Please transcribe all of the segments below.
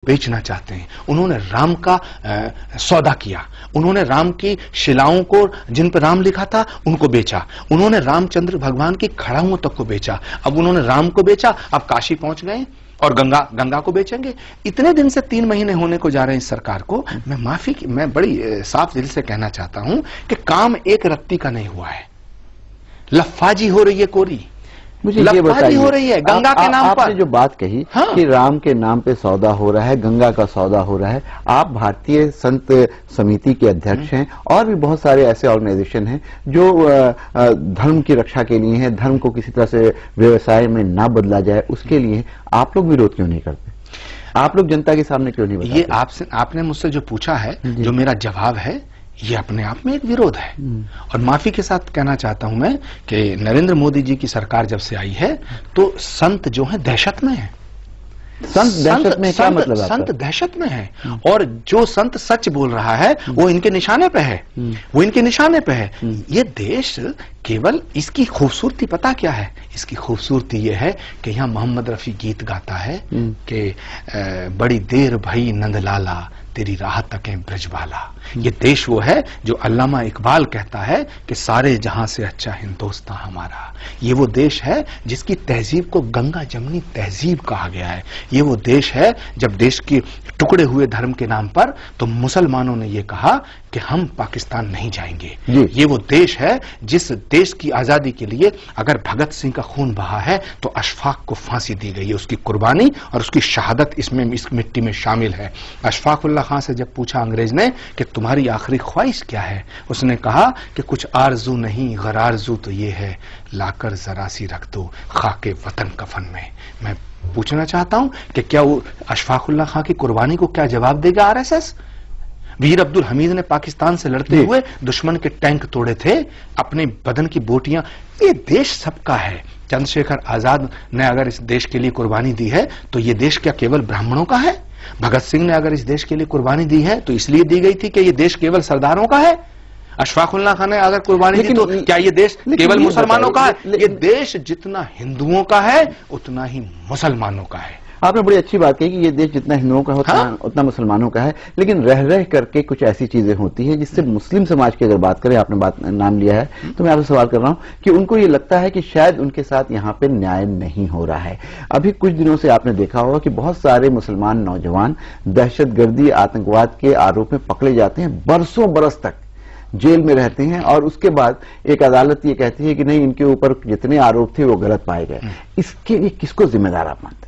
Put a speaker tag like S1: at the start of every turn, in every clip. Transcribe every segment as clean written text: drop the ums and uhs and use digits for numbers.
S1: बेचना चाहते हैं। उन्होंने राम का सौदा किया, उन्होंने राम की शिलाओं को जिन पर राम लिखा था उनको बेचा, उन्होंने रामचंद्र भगवान की खड़ाओं तक को बेचा। अब उन्होंने राम को बेचा, अब काशी पहुंच गए और गंगा को बेचेंगे। इतने दिन से 3 महीने होने को जा रहे हैं इस सरकार को। मैं बड़ी साफ दिल से कहना चाहता हूं कि काम एक रत्ती का नहीं हुआ है, लफ्फाजी हो रही है कोरी,
S2: मुझे ये बताइए,
S1: हो रही है गंगा के नाम पर।
S2: आपने जो बात कही कि राम के नाम पे सौदा हो रहा है, गंगा का सौदा हो रहा है। आप भारतीय संत समिति के अध्यक्ष हैं और भी बहुत सारे ऐसे ऑर्गेनाइजेशन हैं जो धर्म की रक्षा के लिए हैं, धर्म को किसी तरह से व्यवसाय में ना बदला जाए उसके लिए। आप लोग विरोध क्यों नहीं करते? आप लोग जनता के सामने क्यों नहीं बताते?
S1: ये आपने मुझसे जो पूछा है, जो मेरा जवाब है, ये अपने आप में एक विरोध है। और माफी के साथ कहना चाहता हूं मैं कि नरेंद्र मोदी जी की सरकार जब से आई है तो संत जो है दहशत में है।
S2: संत दहशत में क्या मतलब?
S1: संत दहशत में है और जो संत सच बोल रहा है वो इनके निशाने पे है, वो इनके निशाने पे है। ये देश केवल इसकी खूबसूरती पता क्या है? इसकी खूबसूरती ये है कि यहाँ मोहम्मद रफी गीत गाता है कि बड़ी देर भई नंदलाला तेरी राह तकें ब्रजवाला। ये देश वो है जो अल्लामा इकबाल कहता है कि सारे जहां से अच्छा हिंदुस्तान हमारा। ये वो देश है जिसकी तहजीब को गंगा जमनी तहजीब कहा गया है। ये वो देश है जब देश के टुकड़े हुए धर्म के नाम पर तो मुसलमानों ने ये कहा कि हम पाकिस्तान नहीं जाएंगे। ये वो देश है जिस देश की आजादी के लिए अगर भगत सिंह का खून बहा है तो अशफाक को फांसी दी गई है। उसकी कुर्बानी और उसकी शहादत इसमें इस मिट्टी में शामिल है। अशफाक उल्लाह खां से जब पूछा अंग्रेज ने कि तुम्हारी आखिरी ख्वाहिश क्या है, उसने कहा कि कुछ आरजू नहीं गरारजू तो ये है लाकर जरा सी रख दो खाके वतन कफन में। मैं पूछना चाहता हूं कि क्या वो अशफाक उल्लाह खां की कुर्बानी को क्या जवाब देगा आरएसएस? वीर अब्दुल हमीद ने पाकिस्तान से लड़ते हुए दुश्मन के टैंक तोड़े थे, अपने बदन की बोटियां। ये देश सबका है। चंद्रशेखर आजाद ने अगर इस देश के लिए कुर्बानी दी है तो ये देश क्या केवल ब्राह्मणों का है? भगत सिंह ने अगर इस देश के लिए कुर्बानी दी है तो इसलिए दी गई थी कि ये देश केवल सरदारों का है? अशफाक उल्लाह खान ने अगर कुर्बानी दी तो क्या ये देश केवल मुसलमानों का है? ये देश जितना हिंदुओं का है उतना ही मुसलमानों का है।
S2: आपने बड़ी अच्छी बात कही कि ये देश जितना हिंदुओं का होता है उतना मुसलमानों का है, लेकिन रह रह करके कुछ ऐसी चीजें होती हैं जिससे मुस्लिम समाज की अगर बात करें, आपने बात नाम लिया है तो मैं आपसे सवाल कर रहा हूं कि उनको ये लगता है कि शायद उनके साथ यहाँ पे न्याय नहीं हो रहा है। अभी कुछ दिनों से आपने देखा होगा कि बहुत सारे मुसलमान नौजवान दहशतगर्दी आतंकवाद के आरोप में पकड़े जाते हैं, बरसों बरस तक जेल में रहते हैं और उसके बाद एक अदालत ये कहती है कि नहीं, इनके ऊपर जितने आरोप थे वो गलत पाए गए। इसके लिए किसको जिम्मेदार आप मानते हैं?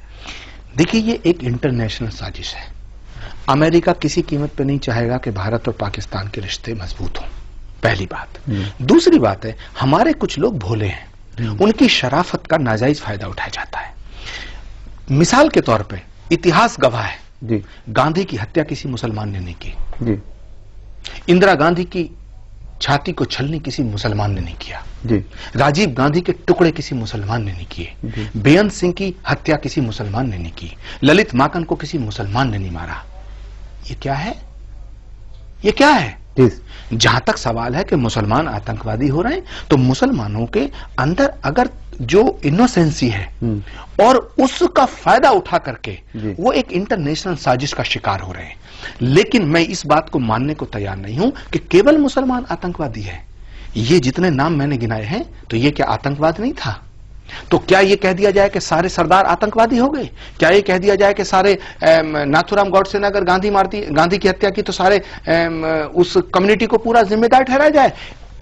S1: देखिए, ये एक इंटरनेशनल साजिश है। अमेरिका किसी कीमत पे नहीं चाहेगा कि भारत और पाकिस्तान के रिश्ते मजबूत हों, पहली बात। दूसरी बात है, हमारे कुछ लोग भोले हैं, उनकी शराफत का नाजायज फायदा उठाया जाता है। मिसाल के तौर पे इतिहास गवाह है, गांधी की हत्या किसी मुसलमान ने नहीं की। इंदिरा गांधी की छाती को छलनी किसी मुसलमान ने नहीं किया। राजीव गांधी के टुकड़े किसी मुसलमान ने नहीं किए। बेअंत सिंह की हत्या किसी मुसलमान ने नहीं की। ललित माकन को किसी मुसलमान ने नहीं मारा। ये क्या है? ये क्या है? जहां तक सवाल है कि मुसलमान आतंकवादी हो रहे हैं तो मुसलमानों के अंदर अगर जो इनोसेंसी है और उसका फायदा उठा करके वो एक इंटरनेशनल साजिश का शिकार हो रहे हैं। लेकिन मैं इस बात को मानने को तैयार नहीं हूं कि केवल मुसलमान आतंकवादी है। ये जितने नाम मैंने गिनाए हैं तो ये क्या आतंकवाद नहीं था? तो क्या ये कह दिया जाए कि सारे सरदार आतंकवादी हो गए? क्या ये कह दिया जाए कि सारे नाथुराम गॉडसे ने अगर गांधी की हत्या की तो सारे उस कम्युनिटी को पूरा जिम्मेदार ठहराया जाए?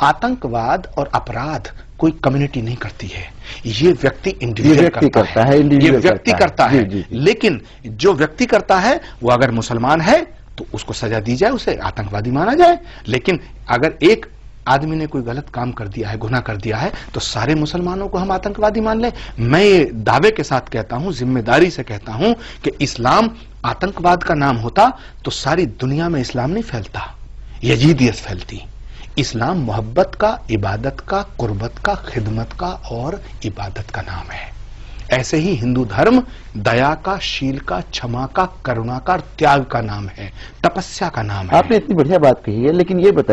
S1: आतंकवाद और अपराध कोई कम्युनिटी नहीं करती है, ये व्यक्ति इंडिविजुअल करता है। ये व्यक्ति करता है। लेकिन जो व्यक्ति करता है वो अगर मुसलमान है तो उसको सजा दी जाए, उसे आतंकवादी माना जाए। लेकिन अगर एक आदमी ने कोई गलत काम कर दिया है, गुनाह कर दिया है, तो सारे मुसलमानों को हम आतंकवादी मान लें? मैं ये दावे के साथ कहता हूं, जिम्मेदारी से कहता हूं कि इस्लाम आतंकवाद का नाम होता तो सारी दुनिया में इस्लाम नहीं फैलता, यजीदियत फैलती। इस्लाम मोहब्बत का, इबादत का, कुर्बत का, खिदमत का और इबादत का नाम है। ऐसे ही हिंदू धर्म दया का, शील का, क्षमा का, करुणा का, त्याग का नाम है, तपस्या का नाम है।
S2: आपने इतनी बढ़िया बात कही है, लेकिन ये बताइए